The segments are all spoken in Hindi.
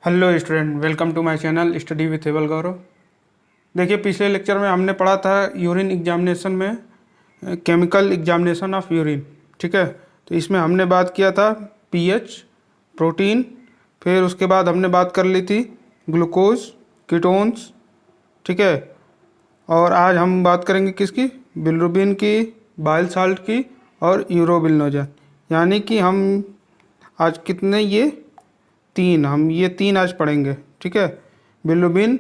Hello student, welcome to my channel study with able Gaurav. देखिए, पिछले लेक्चर में हमने पढ़ा था यूरिन एग्जामिनेशन में केमिकल एग्जामिनेशन ऑफ यूरिन। ठीक है, तो इसमें हमने बात किया था पीएच, प्रोटीन, फिर उसके बाद हमने बात कर ली थी ग्लूकोज, कीटोन्स। ठीक है, और आज हम बात करेंगे किसकी? बिलिरुबिन की, बाइल साल्ट की और यूरोबिलिनोजन। यानी कि हम आज कितने ये तीन आज पढ़ेंगे। ठीक है, बिलिरुबिन,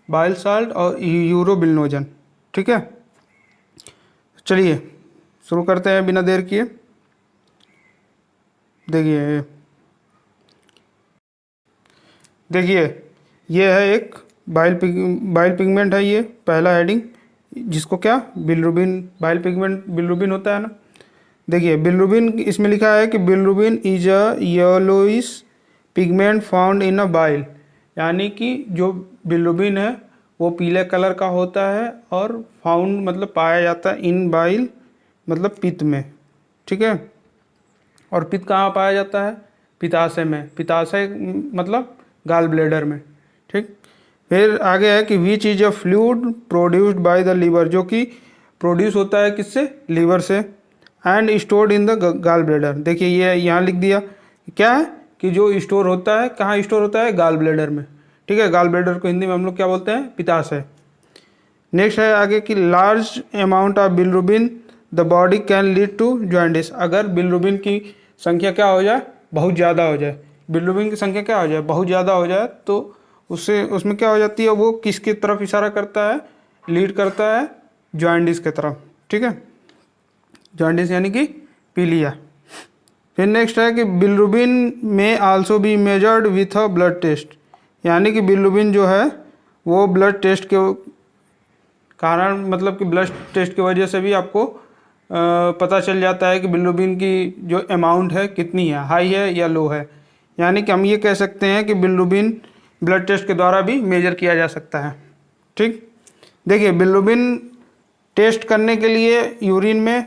बाइल साल्ट और यूरोबिलिनोजन। ठीक है, चलिए शुरू करते हैं बिना देर किए। देखिए ये है एक बाइल पिगमेंट है। ये पहला हेडिंग, जिसको क्या बिलिरुबिन, बाइल पिगमेंट बिलिरुबिन होता है ना। देखिए बिलिरुबिन, इसमें लिखा है कि bilirubin is a yellowish pigment found in a bile. यानी कि जो बिलिरुबिन है वो पीले कलर का होता है और फाउंड मतलब पाया जाता है इन बाइल मतलब पित्त में। ठीक है, और पित्त कहाँ पाया जाता है? पित्ताशय में। पित्ताशय मतलब गाल ब्लेडर में। ठीक, फिर आगे है कि which is a fluid produced by the liver, जो कि प्रोड्यूस होता है किससे? लीवर से। And stored in the gall bladder. देखिए ये यहाँ लिख दिया क्या है कि जो स्टोर होता है, कहाँ स्टोर होता है? गाल ब्लेडर में। ठीक है, गाल ब्लेडर को हिंदी में हम लोग क्या बोलते हैं? पित्ताशय। नेक्स्ट है आगे कि large amount of bilirubin the body can lead to jaundice. अगर बिलिरुबिन की संख्या क्या हो जाए? बहुत ज़्यादा हो जाए। बिलिरुबिन की संख्या क्या हो जाए? बहुत ज़्यादा हो जाए तो उससे उसमें क्या हो जाती है? वो किसकी तरफ इशारा करता है? लीड करता है जॉन्डिस की तरफ। ठीक है, जॉन्डिस यानी कि पीलिया। फिर नेक्स्ट है कि बिलिरुबिन में also be measured with a blood test. यानी कि बिलिरुबिन जो है वो ब्लड टेस्ट के कारण, मतलब कि ब्लड टेस्ट की वजह से भी आपको पता चल जाता है कि बिलिरुबिन की जो अमाउंट है कितनी है, हाई है या लो है। यानी कि हम ये कह सकते हैं कि बिलिरुबिन ब्लड टेस्ट के द्वारा भी मेजर किया जा सकता है। ठीक, देखिए बिलिरुबिन टेस्ट करने के लिए यूरिन में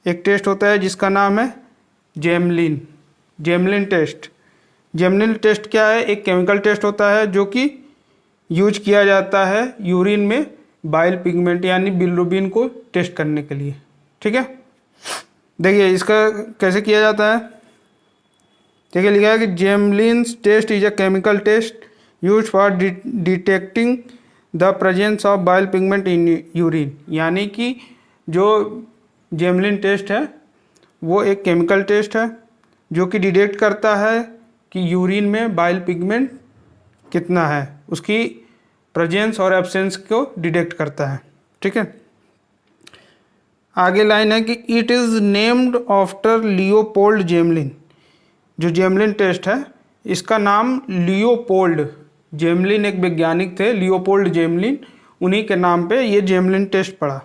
एक टेस्ट होता है जिसका नाम है जेमलिन। जेमलिन टेस्ट। जेमलिन टेस्ट क्या है? एक केमिकल टेस्ट होता है जो कि यूज किया जाता है यूरिन में बाइल पिगमेंट यानी बिलिरुबिन को टेस्ट करने के लिए। ठीक है, देखिए इसका कैसे किया जाता है। देखिए लिखा है कि Gmelin test is a chemical test use for detecting the presence of bile pigment in urine. यानी कि जो जेमलिन टेस्ट है वो एक केमिकल टेस्ट है जो कि डिटेक्ट करता है कि यूरिन में बाइल पिगमेंट कितना है, उसकी प्रेजेंस और एब्सेंस को डिटेक्ट करता है। ठीक है, आगे लाइन है कि it is named after Leopold Gmelin. जो जेमलिन टेस्ट है इसका नाम लियोपोल्ड, जेमलिन एक वैज्ञानिक थे, लियोपोल्ड जेमलिन, उन्हीं के नाम पे ये जेमलिन टेस्ट पड़ा।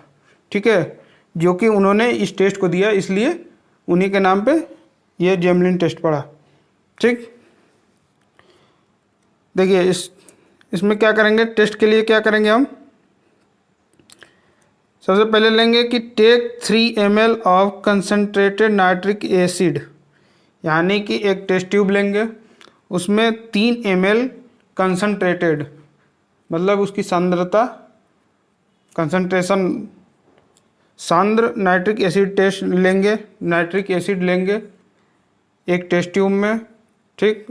ठीक है, जो कि उन्होंने इस टेस्ट को दिया, इसलिए उन्हीं के नाम पे ये जेमलिन टेस्ट पड़ा। ठीक, देखिए इसमें क्या करेंगे? टेस्ट के लिए क्या करेंगे हम? सबसे पहले लेंगे कि take 3 ml of concentrated nitric acid. यानी कि एक टेस्ट ट्यूब लेंगे, उसमें 3 ml कंसनट्रेटेड मतलब उसकी सांद्रता, कंसंट्रेशन, सांद्र नाइट्रिक एसिड टेस्ट लेंगे, नाइट्रिक एसिड लेंगे एक टेस्ट ट्यूब में। ठीक,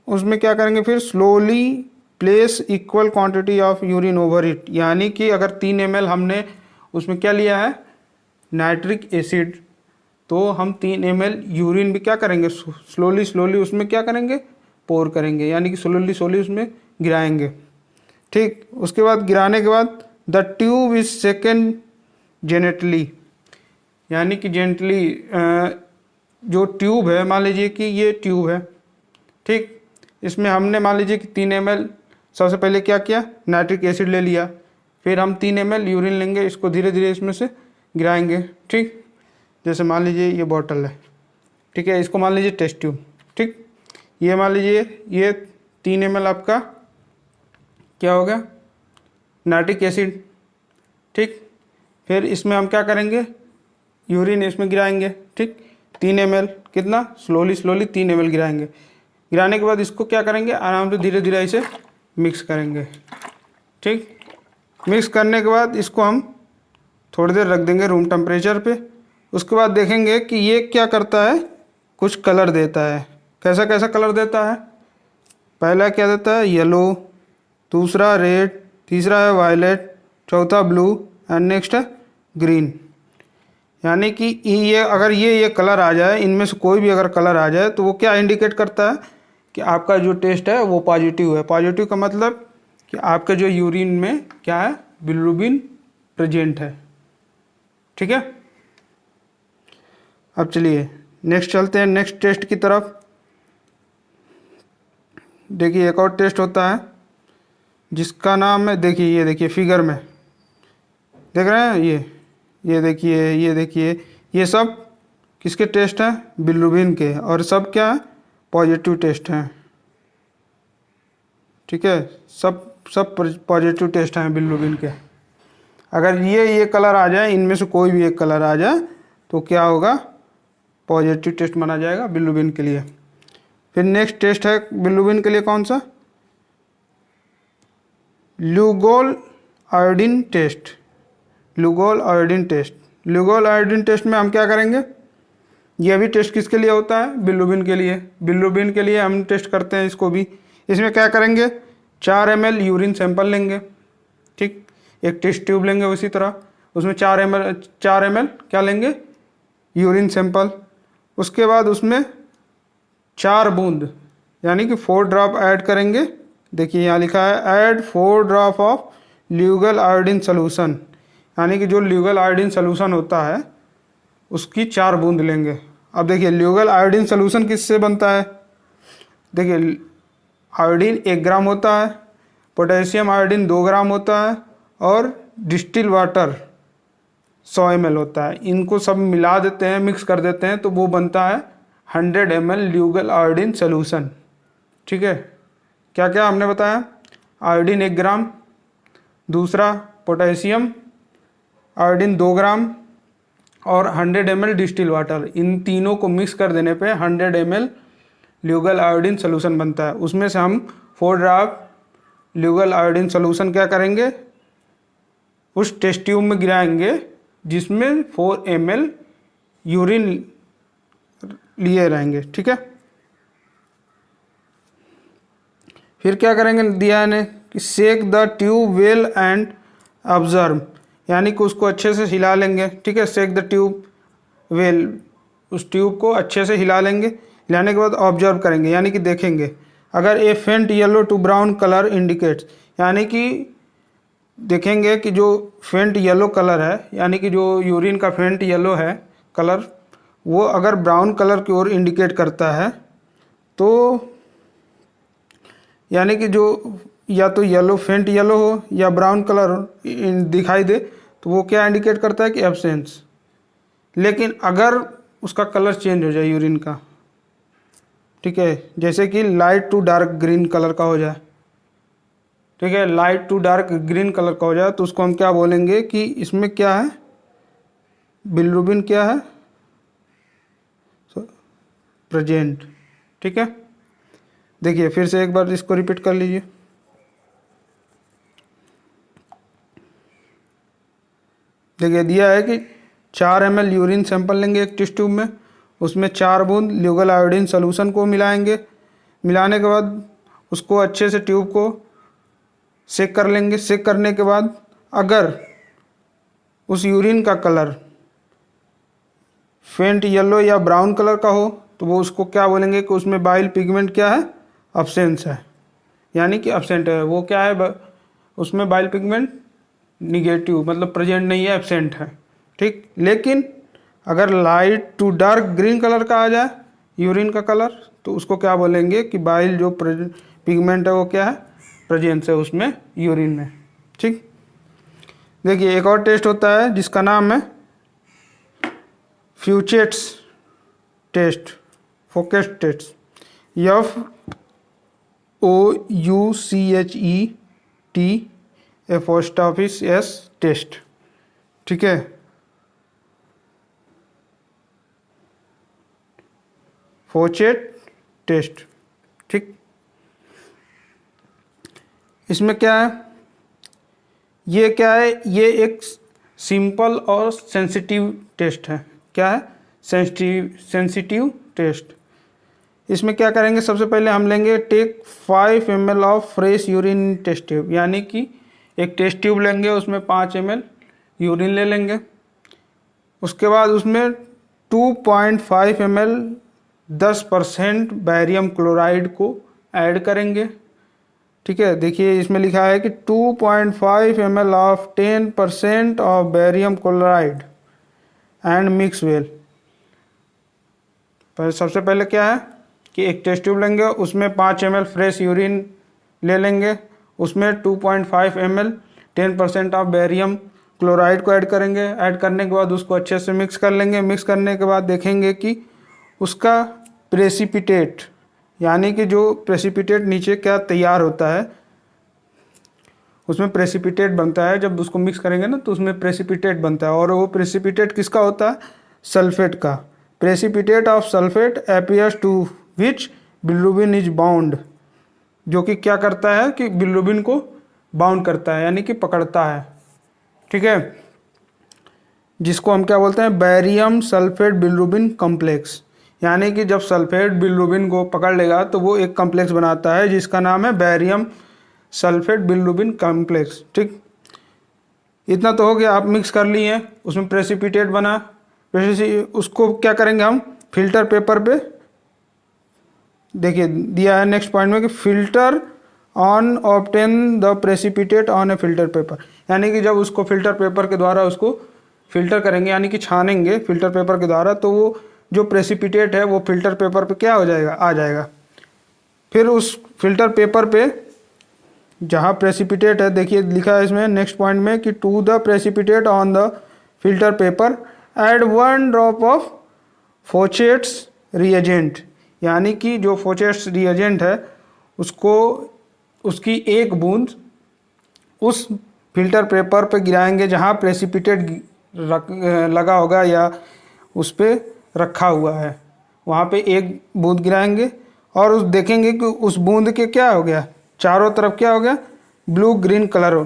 उसमें क्या करेंगे? फिर slowly place equal quantity of urine over it. यानी कि अगर 3 ml हमने उसमें क्या लिया है? नाइट्रिक एसिड, तो हम 3 ml यूरिन भी क्या करेंगे? स्लोली उसमें क्या करेंगे? पोर करेंगे, यानी कि स्लोली उसमें गिराएंगे। ठीक, उसके बाद गिराने के बाद द ट्यूब इज सेकेंड जेनेटली। यानी कि जेंटली जो ट्यूब है, मान लीजिए कि ये ट्यूब है। ठीक, इसमें हमने मान लीजिए कि 3 ml सबसे पहले क्या किया? नाइट्रिक एसिड ले लिया, फिर हम 3 ml यूरिन लेंगे, इसको धीरे धीरे इसमें से गिराएंगे। ठीक, जैसे मान लीजिए ये बॉटल है। ठीक है, इसको मान लीजिए टेस्ट ट्यूब। ठीक, ये मान लीजिए ये 3 ml आपका क्या हो गया? Nitric acid. ठीक, फिर इसमें हम क्या करेंगे? यूरिन इसमें गिराएंगे। ठीक, 3 ml कितना? Slowly 3 ml गिराएंगे। गिराने के बाद इसको क्या करेंगे, आराम से धीरे धीरे इसे मिक्स करेंगे। ठीक, मिक्स करने के बाद इसको हम थोड़ी देर रख देंगे रूम टेम्परेचर पे। उसके बाद देखेंगे कि ये क्या करता है, कुछ कलर देता है। कैसा कैसा कलर देता है, पहला क्या देता है, येलो, दूसरा रेड, तीसरा है वायलेट, चौथा ब्लू एंड नेक्स्ट है ग्रीन। यानी कि ये अगर ये कलर आ जाए, इनमें से कोई भी अगर कलर आ जाए तो वो क्या इंडिकेट करता है कि आपका जो टेस्ट है वो पॉजिटिव है। पॉजिटिव का मतलब कि आपके जो यूरिन में क्या है, बिलिरुबिन प्रेजेंट है। ठीक है, अब चलिए नेक्स्ट चलते हैं नेक्स्ट टेस्ट की तरफ। देखिए एक और टेस्ट होता है जिसका नाम है, देखिए ये देखिए फिगर में देख रहे हैं, ये देखिए ये सब किसके टेस्ट हैं, बिलिरुबिन के, और सब क्या है, पॉजिटिव टेस्ट हैं। ठीक है, सब पॉजिटिव टेस्ट हैं बिलिरुबिन के। अगर ये कलर आ जाए, इनमें से कोई भी एक कलर आ जाए तो क्या होगा, पॉजिटिव टेस्ट माना जाएगा बिलिरुबिन के लिए। फिर नेक्स्ट टेस्ट है बिलिरुबिन के लिए कौन सा, Lugol iodine test. Lugol iodine test, Lugol iodine test में हम क्या करेंगे, यह भी टेस्ट किसके लिए होता है, बिलिरुबिन के लिए। बिलिरुबिन के लिए हम टेस्ट करते हैं इसको भी। इसमें क्या करेंगे, 4 ml यूरिन सैंपल लेंगे। ठीक, एक टेस्ट ट्यूब लेंगे, उसी तरह उसमें 4 ml क्या लेंगे, यूरिन सैंपल। उसके बाद उसमें 4 बूंद यानी कि 4 ड्रॉप ऐड करेंगे। देखिए यहाँ लिखा है add 4 drop of Lugol iodine solution, यानी कि जो ल्यूगल आयोडीन सोल्यूशन होता है उसकी 4 बूंद लेंगे। अब देखिए ल्यूगल आयोडीन सोल्यूशन किससे बनता है, देखिए आयोडीन 1 ग्राम होता है, पोटेशियम आयोडीन 2 ग्राम होता है, और डिस्टिल वाटर 100 ml होता है। इनको सब मिला देते हैं, मिक्स कर देते हैं, तो वो बनता है 100 ml ल्यूगल आयोडीन सोल्यूशन। ठीक है, क्या क्या हमने बताया, आयोडीन 1 ग्राम, दूसरा पोटेशियम आयोडीन 2 ग्राम, और 100 ml डिस्टिल वाटर। इन तीनों को मिक्स कर देने पे 100 ml ल्यूगल आयोडीन सोल्यूशन बनता है। उसमें से हम 4 ड्रॉप ल्यूगल आयोडीन सोल्यूशन क्या करेंगे, उस टेस्ट ट्यूब में गिराएंगे जिसमें 4 ml यूरिन लिए रहेंगे। ठीक है, फिर क्या करेंगे, दिया है कि shake the tube well and observe, यानी कि उसको अच्छे से हिला लेंगे। ठीक है, शेक द ट्यूब वेल, उस ट्यूब को अच्छे से हिला लेंगे। हिलाने के बाद ऑब्जर्व करेंगे, यानी कि देखेंगे। अगर a faint yellow to brown colour indicates, यानी कि देखेंगे कि जो फेंट येलो कलर है, यानी कि जो यूरिन का फेंट येलो है कलर, वो अगर ब्राउन कलर की ओर इंडिकेट करता है तो यानी कि जो या तो येलो फेंट येलो हो या ब्राउन कलर दिखाई दे, तो वो क्या इंडिकेट करता है कि एब्सेंस। लेकिन अगर उसका कलर चेंज हो जाए यूरिन का, ठीक है, जैसे कि light to dark green colour का हो जाए, ठीक है, light to dark green colour का हो जाए, तो उसको हम क्या बोलेंगे कि इसमें क्या है, बिलिरुबिन क्या है, प्रेजेंट। ठीक है, देखिए फिर से एक बार इसको रिपीट कर लीजिए। देखिए दिया है कि 4 ml यूरिन सैंपल लेंगे एक टेस्ट ट्यूब में, उसमें 4 बूंद ल्यूगल आयोडीन सोल्यूशन को मिलाएंगे। मिलाने के बाद उसको अच्छे से ट्यूब को सेक कर लेंगे। सेक करने के बाद अगर उस यूरिन का कलर फेंट येलो या ब्राउन कलर का हो, तो वो उसको क्या बोलेंगे कि उसमें बाइल पिगमेंट क्या है, अब्सेंस है, यानी कि अब्सेंट है। वो क्या है, उसमें बाइल पिगमेंट निगेटिव, मतलब प्रेजेंट नहीं है, एब्सेंट है। ठीक, लेकिन अगर light to dark green colour का आ जाए यूरिन का कलर, तो उसको क्या बोलेंगे कि बाइल जो पिगमेंट है वो क्या है, प्रेजेंस है उसमें यूरिन में। ठीक, देखिए एक और टेस्ट होता है जिसका नाम है Fouchet's test, focus test, FOUCHET test. ठीक है, फोचेट टेस्ट। इसमें क्या है, ये क्या है, ये एक सिंपल और सेंसिटिव टेस्ट है। क्या है, सेंसिटिव टेस्ट। इसमें क्या करेंगे, सबसे पहले हम लेंगे take 5 ml of fresh urine test tube, यानी कि एक टेस्ट ट्यूब लेंगे, उसमें 5 ml यूरिन ले लेंगे। उसके बाद उसमें 2.5 ml 10% बैरियम क्लोराइड को ऐड करेंगे। ठीक है, देखिए इसमें लिखा है कि 2.5 ml of 10% of barium chloride and mix well. पर सबसे पहले क्या है कि एक टेस्ट ट्यूब लेंगे, उसमें 5 ml फ्रेश यूरिन ले लेंगे, उसमें 2.5 ml 10% ऑफ बैरियम क्लोराइड को ऐड करेंगे। ऐड करने के बाद उसको अच्छे से मिक्स कर लेंगे। मिक्स करने के बाद देखेंगे कि उसका प्रेसिपिटेट, यानी कि जो प्रेसिपिटेट नीचे क्या तैयार होता है, उसमें प्रेसिपिटेट बनता है। जब उसको मिक्स करेंगे ना तो उसमें प्रेसिपिटेट बनता है, और वो प्रेसिपिटेट किसका होता है, सल्फेट का। Precipitate of sulphate appears to which bilirubin is bound, जो कि क्या करता है कि बिलिरुबिन को बाउंड करता है, यानी कि पकड़ता है। ठीक है, जिसको हम क्या बोलते हैं, बैरियम सल्फेट बिलिरुबिन कॉम्प्लेक्स। यानी कि जब सल्फेट बिलिरुबिन को पकड़ लेगा तो वो एक कॉम्प्लेक्स बनाता है जिसका नाम है बैरियम सल्फेट बिलिरुबिन कॉम्प्लेक्स। ठीक, इतना तो हो गया, आप मिक्स कर लिए हैं, उसमें प्रेसिपिटेट बना। उसको क्या करेंगे हम, फिल्टर पेपर पे, देखिए दिया है नेक्स्ट पॉइंट में कि filter on obtain the precipitate on A filter paper, यानी कि जब उसको फिल्टर पेपर के द्वारा उसको फिल्टर करेंगे, यानी कि छानेंगे फिल्टर पेपर के द्वारा, तो वो जो प्रेसिपिटेट है वो फिल्टर पेपर पे क्या हो जाएगा, आ जाएगा। फिर उस फिल्टर पेपर पे जहाँ प्रेसिपिटेट है, देखिए लिखा है इसमें नेक्स्ट पॉइंट में कि to the precipitate on the filter paper add 1 drop of Fouchet's reagent, यानी कि जो फोचेट्स रिएजेंट है उसको, उसकी एक बूंद उस फिल्टर पेपर पे गिराएंगे जहाँ प्रेसिपिटेट लगा होगा या उस पर रखा हुआ है, वहाँ पे एक बूंद गिराएंगे और उस देखेंगे कि उस बूंद के क्या हो गया, चारों तरफ क्या हो गया, ब्लू ग्रीन कलर हो।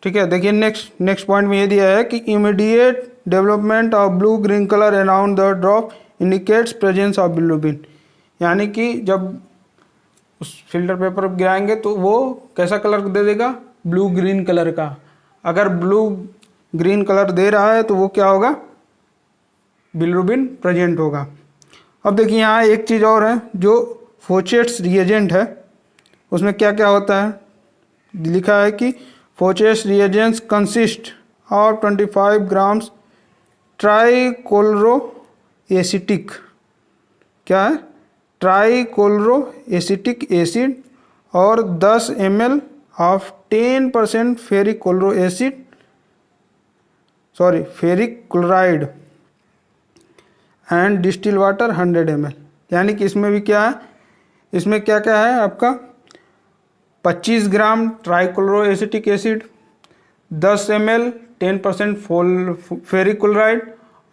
ठीक है, देखिए नेक्स्ट पॉइंट में ये दिया है कि immediate development of blue green colour around the drop indicates presence of bilirubin, यानी कि जब उस फिल्टर पेपर पर गिराएंगे तो वो कैसा कलर दे देगा, ब्लू ग्रीन कलर का। अगर ब्लू ग्रीन कलर दे रहा है तो वो क्या होगा, बिलिरुबिन प्रेजेंट होगा। अब देखिए यहाँ एक चीज़ और है, जो फोचेट्स रिएजेंट है उसमें क्या क्या होता है, लिखा है कि Fouchet's reagents consist of 25 grams trichloro acetic, क्या है, ट्राइक्लोरो एसिटिक एसिड और 10 ml of 10% ferric chloride and distil water 100 ml। यानी कि इसमें भी क्या है, इसमें क्या क्या है आपका, 25 gram trichloro acetic acid, 10 ml 10% ferric chloride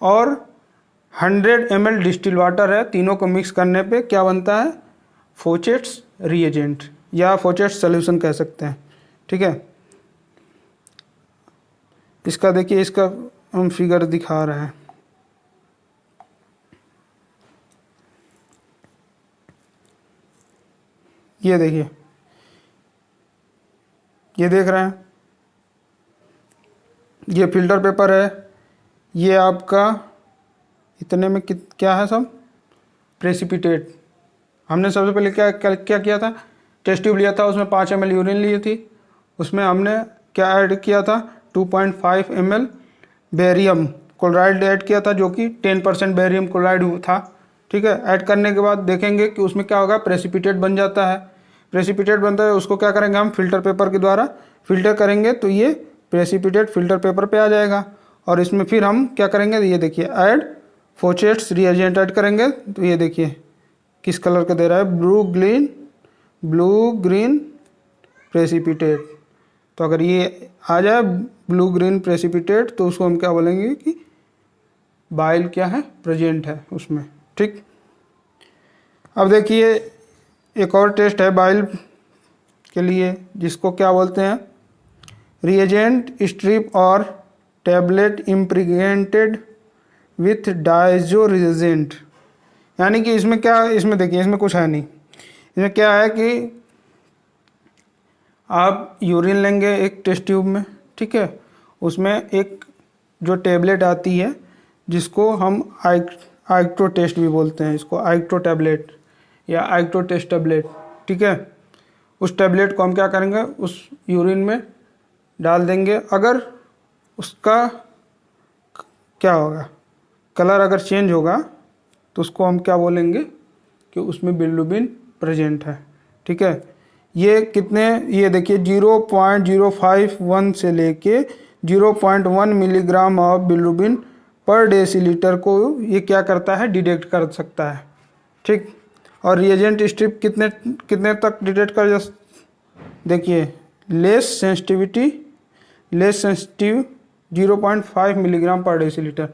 और 100 ml डिस्टिल वाटर है। तीनों को मिक्स करने पे क्या बनता है, फोचेट्स रिएजेंट या फोचेट्स सॉल्यूशन कह सकते हैं। ठीक है, इसका देखिए, इसका हम फिगर दिखा रहे हैं। ये देखिए, ये देख रहे हैं, ये फिल्टर पेपर है, ये आपका इतने में क्या है सब, प्रेसिपिटेट। हमने सबसे पहले क्या किया था, टेस्ट ट्यूब लिया था, उसमें 5 ml यूरिन ली थी, उसमें हमने क्या ऐड किया था, 2.5 ml बैरियम क्लोराइड ऐड किया था, जो कि 10% बैरियम क्लोराइड था। ठीक है, ऐड करने के बाद देखेंगे कि उसमें क्या होगा, प्रेसिपिटेट बन जाता है। प्रेसिपिटेट बनता है, उसको क्या करेंगे हम, फिल्टर पेपर के द्वारा फिल्टर करेंगे तो ये प्रेसिपिटेट फिल्टर पेपर पे आ जाएगा। और इसमें फिर हम क्या करेंगे, ये देखिए ऐड फोचेट्स रिएजेंट ऐड करेंगे तो ये देखिए किस कलर का दे रहा है, ब्लू ग्रीन प्रेसिपिटेट। तो अगर ये आ जाए ब्लू ग्रीन प्रेसिपिटेट तो उसको हम क्या बोलेंगे कि बाइल क्या है, प्रेजेंट है उसमें। ठीक, अब देखिए एक और टेस्ट है बाइल के लिए, जिसको क्या बोलते हैं, रिएजेंट स्ट्रिप और टैबलेट इम्प्रीगेंटेड विथ डाइजो रिएजेंट। यानी कि इसमें क्या, इसमें देखिए इसमें कुछ है नहीं। इसमें क्या है कि आप यूरिन लेंगे एक टेस्ट ट्यूब में, ठीक है, उसमें एक जो टेबलेट आती है जिसको हम आइक्टो टेस्ट भी बोलते हैं, इसको आइक्टो टैबलेट या आइक्टो टेस्ट टैबलेट, ठीक है, उस टैबलेट को हम क्या करेंगे, उस यूरिन में डाल देंगे। अगर उसका क्या होगा, कलर अगर चेंज होगा तो उसको हम क्या बोलेंगे कि उसमें बिलिरुबिन प्रेजेंट है, ठीक है। ये कितने, ये देखिए 0.051 से लेके 0.1 मिलीग्राम ऑफ बिलिरुबिन पर डेसीलीटर को ये क्या करता है, डिटेक्ट कर सकता है, ठीक। और रिएजेंट स्ट्रिप कितने तक डिटेक्ट कर, देखिए लेस सेंसिटिव 0.5 मिलीग्राम पर डेसीलीटर।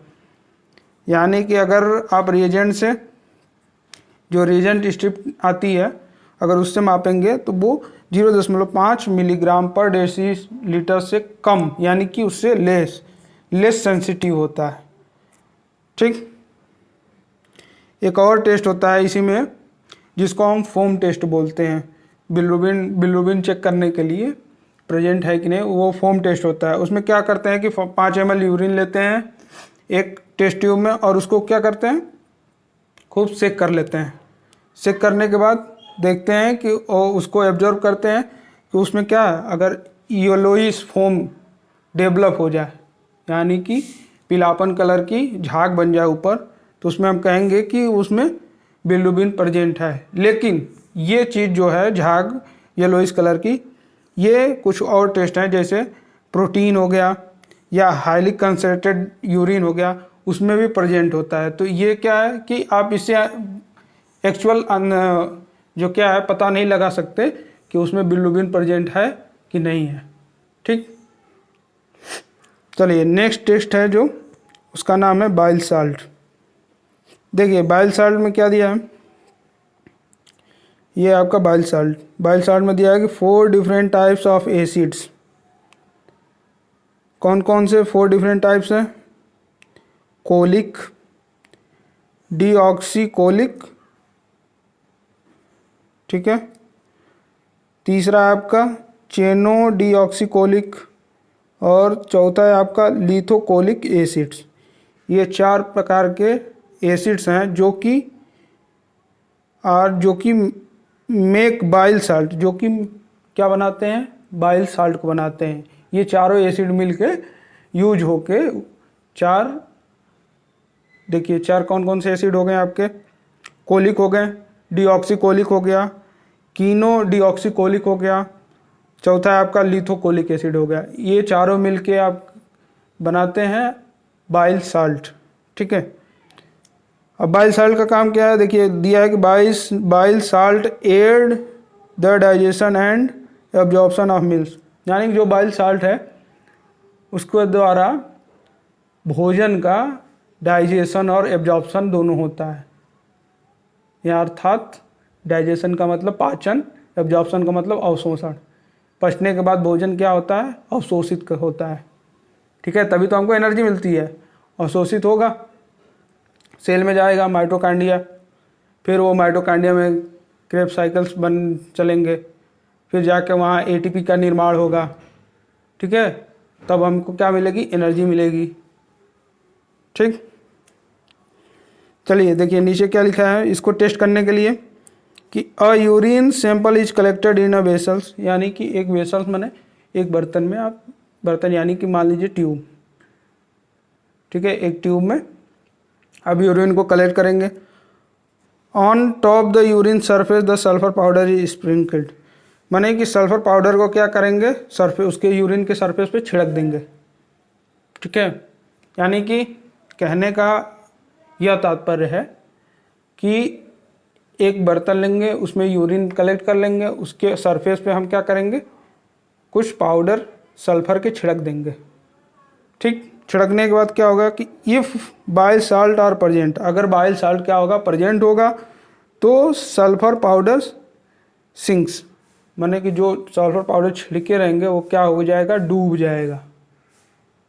यानी कि अगर आप रिएजेंट से, जो रिएजेंट स्ट्रिप आती है, अगर उससे मापेंगे तो वो 0.5 मिलीग्राम पर डेसीलीटर से कम, यानी कि उससे लेस सेंसिटिव होता है, ठीक। एक और टेस्ट होता है इसी में जिसको हम फोम टेस्ट बोलते हैं। बिलिरुबिन चेक करने के लिए प्रेजेंट है कि नहीं, वो फोम टेस्ट होता है। उसमें क्या करते हैं कि 5 ml यूरिन लेते हैं एक टेस्ट ट्यूब में और उसको क्या करते हैं, खूब सेक कर लेते हैं। सेक करने के बाद देखते हैं कि उसको एब्जॉर्ब करते हैं कि उसमें क्या है, अगर येलोइश फोम डेवलप हो जाए, यानी कि पीलापन कलर की झाग बन जाए ऊपर, तो उसमें हम कहेंगे कि उसमें बिलिरुबिन प्रेजेंट है। लेकिन ये चीज़ जो है झाग येलोइश कलर की, ये कुछ और टेस्ट हैं, जैसे प्रोटीन हो गया या हाईली कंसनट्रेटेड यूरिन हो गया, उसमें भी प्रेजेंट होता है। तो ये क्या है कि आप इससे एक्चुअल जो क्या है पता नहीं लगा सकते कि उसमें बिलिरुबिन प्रेजेंट है कि नहीं है, ठीक। चलिए नेक्स्ट टेस्ट है जो, उसका नाम है बाइल साल्ट। देखिए बाइल साल्ट में क्या दिया है, ये आपका बाइल साल्ट में दिया है कि 4 डिफरेंट टाइप्स ऑफ एसिड्स। कौन कौन से 4 डिफरेंट टाइप्स हैं, कोलिक, डीऑक्सीकोलिक, ठीक है, तीसरा है आपका चेनो डीऑक्सीकोलिक, और चौथा है आपका लिथोकोलिक एसिड्स। ये 4 प्रकार के एसिड्स हैं जो कि मेक बाइल साल्ट, जो कि क्या बनाते हैं, बाइल साल्ट को बनाते हैं। ये चारों एसिड मिलके यूज होके 4, देखिए 4 कौन कौन से एसिड हो गए आपके, कोलिक हो गए, डीऑक्सीकोलिक हो गया, कीनो डीऑक्सीकोलिक हो गया, चौथा है आपका लिथोकोलिक एसिड हो गया। ये चारों मिलके आप बनाते हैं बाइल साल्ट, ठीक है। अब बाइल साल्ट का काम क्या है, देखिए दिया है कि bile salt aid the digestion and absorption of meals. यानी कि जो बाइल साल्ट है उसके द्वारा भोजन का डाइजेशन और एब्जॉर्प्शन दोनों होता है। यहाँ अर्थात डाइजेशन का मतलब पाचन, एब्जॉर्प्शन का मतलब अवशोषण। पचने के बाद भोजन क्या होता है, अवशोषित होता है, ठीक है, तभी तो हमको एनर्जी मिलती है। अवशोषित होगा, सेल में जाएगा माइटोकांड्रिया, फिर वो माइटोकांड्रिया में क्रेब्स साइकिल्स चलेंगे, फिर जाके वहाँ एटीपी का निर्माण होगा, ठीक है, तब हमको क्या मिलेगी, एनर्जी मिलेगी, ठीक। चलिए देखिए नीचे क्या लिखा है इसको टेस्ट करने के लिए कि अ urine sample is collected in a vessels. यानी कि एक वेसल्स माने एक बर्तन में, आप बर्तन यानी कि मान लीजिए ट्यूब, ठीक है, एक ट्यूब में अब यूरिन को कलेक्ट करेंगे। On top the urine surface the sulphur powder is sprinkled. माने कि सल्फर पाउडर को क्या करेंगे, सरफेस, उसके यूरिन के सरफेस पे छिड़क देंगे, ठीक है। यानी कि कहने का यह तात्पर्य है कि एक बर्तन लेंगे, उसमें यूरिन कलेक्ट कर लेंगे, उसके सरफेस पे हम क्या करेंगे, कुछ पाउडर सल्फर के छिड़क देंगे, ठीक। छिड़कने के बाद क्या होगा कि if bile salt are present, अगर बाइल साल्ट क्या होगा, प्रेजेंट होगा, तो सल्फर पाउडर सिंक्स माने कि जो सल्फर पाउडर छिड़के रहेंगे वो क्या हो जाएगा, डूब जाएगा।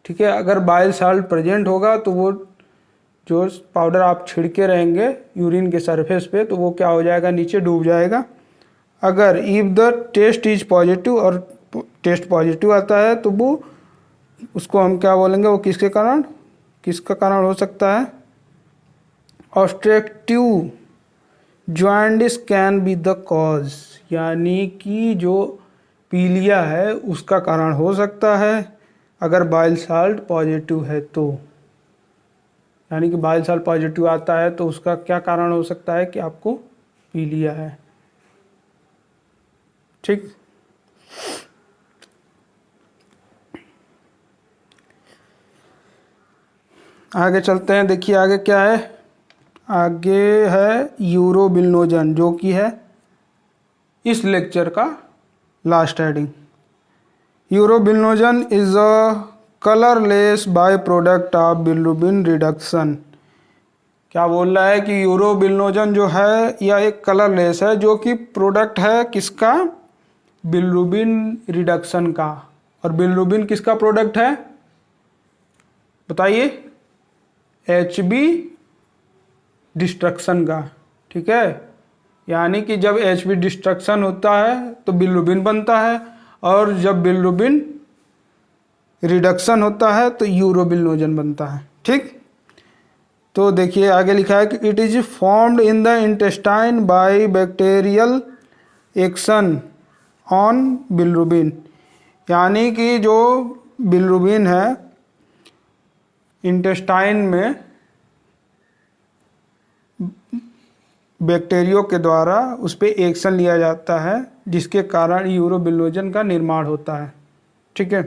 ठीक है, अगर बाइल साल्ट प्रेजेंट होगा तो वो जो पाउडर आप छिड़के रहेंगे यूरिन के सरफेस पे तो वो क्या हो जाएगा, नीचे डूब जाएगा। अगर if the test is positive और टेस्ट पॉजिटिव आता है तो वो उसको हम क्या बोलेंगे, वो किसका कारण हो सकता है, obstructive jaundice can be the cause, यानी कि जो पीलिया है उसका कारण हो सकता है अगर बाइल साल्ट पॉजिटिव है तो। यानी कि बाइल साल्ट पॉजिटिव आता है तो उसका क्या कारण हो सकता है कि आपको पीलिया है। ठीक, आगे चलते हैं। देखिए आगे क्या है, आगे है यूरोबिलिनोजन, जो कि है इस लेक्चर का last heading. Urobilinogen is a colourless by product of bilirubin reduction. क्या बोल रहा है कि यूरोबिलिनोजन जो है यह एक कलरलेस है जो कि प्रोडक्ट है किसका, बिलिरुबिन रिडक्शन का। और बिलिरुबिन किसका प्रोडक्ट है बताइए, HB डिस्ट्रक्शन का। ठीक है, यानी कि जब HB डिस्ट्रक्शन होता है तो बिलिरुबिन बनता है और जब बिलिरुबिन रिडक्शन होता है तो यूरोबिलिनोजन बनता है। ठीक, तो देखिए आगे लिखा है कि it is formed in the intestine bye bacterial action on bilirubin, यानी कि जो बिलिरुबिन है इंटेस्टाइन में बैक्टीरियो के द्वारा उस पर एक्शन लिया जाता है जिसके कारण यूरोबिलिनोजन का निर्माण होता है। ठीक है,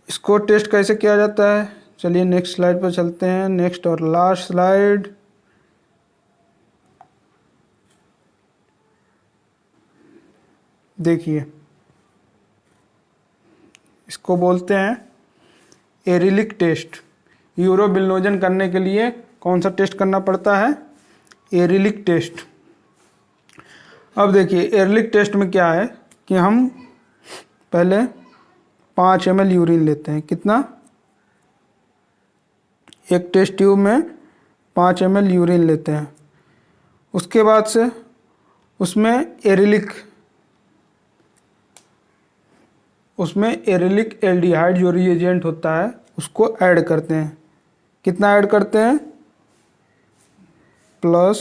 इसको टेस्ट कैसे किया जाता है, चलिए नेक्स्ट स्लाइड पर चलते हैं, नेक्स्ट और लास्ट स्लाइड। देखिए इसको बोलते हैं एरिलिक टेस्ट। यूरोबिलिनोजन करने के लिए कौन सा टेस्ट करना पड़ता है, एरिलिक टेस्ट। अब देखिए एरिलिक टेस्ट में क्या है कि हम पहले 5 ml यूरिन लेते हैं, कितना, एक टेस्ट ट्यूब में 5 ml यूरिन लेते हैं। उसके बाद से उसमें एरिलिक एल्डिहाइड जो रिएजेंट होता है उसको ऐड करते हैं। कितना ऐड करते हैं, प्लस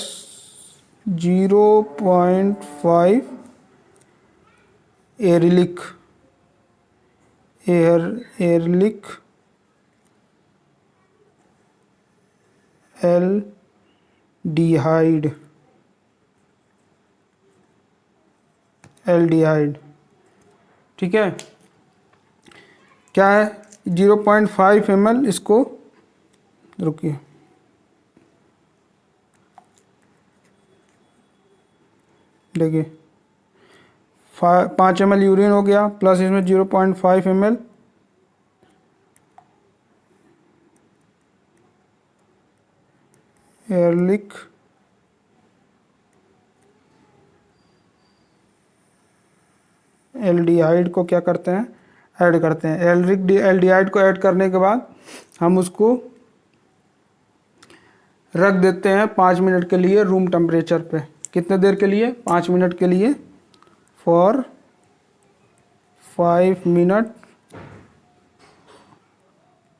0.5 एरिलिक एल्डिहाइड। ठीक है, क्या है 0.5 ml, इसको रुकिए, देखिए 5 ml यूरिन हो गया प्लस इसमें 0.5 ml एरिलिक एल्डिहाइड को क्या करते हैं, ऐड करते हैं। एरिलिक एल्डिहाइड को ऐड करने के बाद हम उसको रख देते हैं 5 मिनट के लिए रूम टेम्परेचर पे। कितने देर के लिए, 5 मिनट के लिए, फॉर 5 मिनट,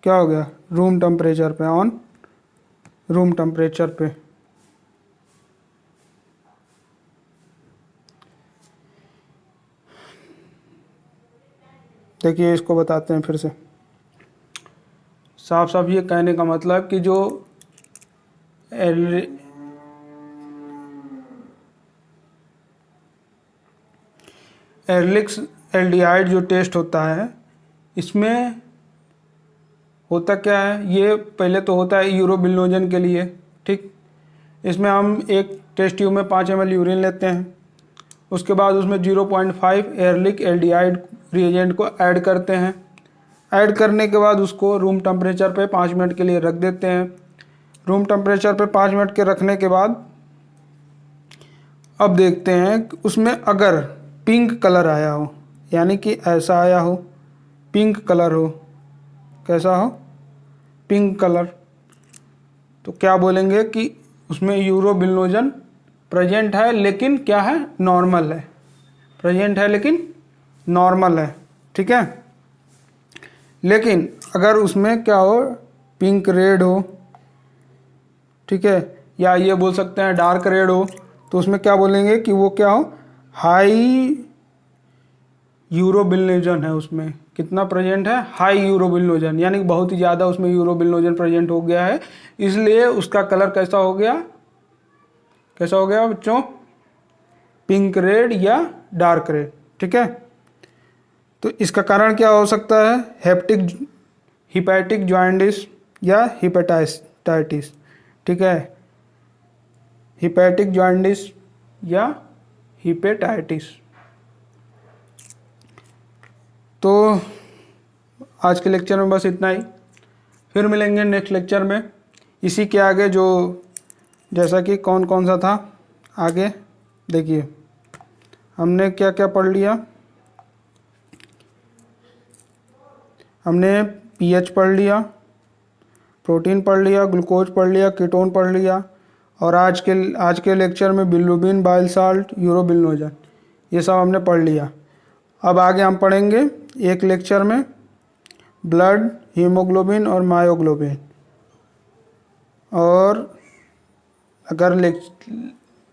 क्या हो गया, रूम टेम्परेचर पे, ऑन रूम टेम्परेचर पे। देखिए इसको बताते हैं फिर से, साफ साफ ये कहने का मतलब कि जो एरिलिक एल्डिहाइड जो टेस्ट होता है इसमें होता क्या है, ये पहले तो होता है यूरोबिलिनोजन के लिए। ठीक, इसमें हम एक टेस्ट ट्यूब में 5 ml यूरिन लेते हैं, उसके बाद उसमें 0.5 एरिलिक एल्डिहाइड रिएजेंट को ऐड करते हैं। ऐड करने के बाद उसको रूम टेम्परेचर पे 5 मिनट के लिए रख देते हैं। रूम टेम्परेचर पे 5 मिनट के रखने के बाद अब देखते हैं कि उसमें अगर पिंक कलर आया हो, यानी कि ऐसा आया हो, पिंक कलर हो, कैसा हो, पिंक कलर, तो क्या बोलेंगे कि उसमें यूरोबिलिनोजन प्रेजेंट है, लेकिन क्या है, नॉर्मल है, प्रेजेंट है लेकिन नॉर्मल है, ठीक है। लेकिन अगर उसमें क्या हो, पिंक रेड हो, ठीक है, या ये बोल सकते हैं डार्क रेड हो, तो उसमें क्या बोलेंगे कि वो क्या हो, हाई यूरोबिलिनोजन है, उसमें कितना प्रेजेंट है, हाई यूरोबिलिनोजन, यानी कि बहुत ही ज़्यादा उसमें यूरोबिलिनोजन प्रेजेंट हो गया है, इसलिए उसका कलर कैसा हो गया, कैसा हो गया बच्चों, पिंक रेड या डार्क रेड, ठीक है। तो इसका कारण क्या हो सकता है, हिपैटिक जॉन्डिस या हिपेटाइटिस, ठीक है, हिपैटिक जॉन्डिस या हिपेटाइटिस। तो आज के लेक्चर में बस इतना ही, फिर मिलेंगे नेक्स्ट लेक्चर में। इसी के आगे जो जैसा कि कौन कौन सा था आगे देखिए, हमने क्या क्या पढ़ लिया, हमने पीएच पढ़ लिया, प्रोटीन पढ़ लिया, ग्लूकोज पढ़ लिया, कीटोन पढ़ लिया, और आज के लेक्चर में बिलिरुबिन, बाइल साल्ट, यूरोबिलिनोजन, ये सब हमने पढ़ लिया। अब आगे हम पढ़ेंगे एक लेक्चर में ब्लड, हीमोग्लोबिन और मायोग्लोबिन, और अगर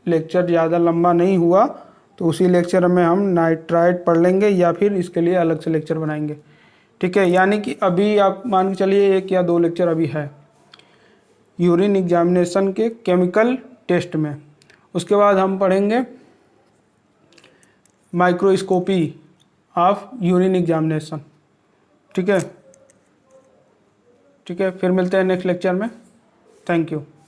लेक्चर ज़्यादा लंबा नहीं हुआ तो उसी लेक्चर में हम नाइट्राइट पढ़ लेंगे, या फिर इसके लिए अलग से लेक्चर बनाएंगे, ठीक है। यानी कि अभी आप मान के चलिए 1 या 2 लेक्चर अभी है यूरिन एग्जामिनेशन के केमिकल टेस्ट में, उसके बाद हम पढ़ेंगे माइक्रोस्कोपी ऑफ यूरिन एग्जामिनेशन, ठीक है, ठीक है। फिर मिलते हैं नेक्स्ट लेक्चर में, थैंक यू।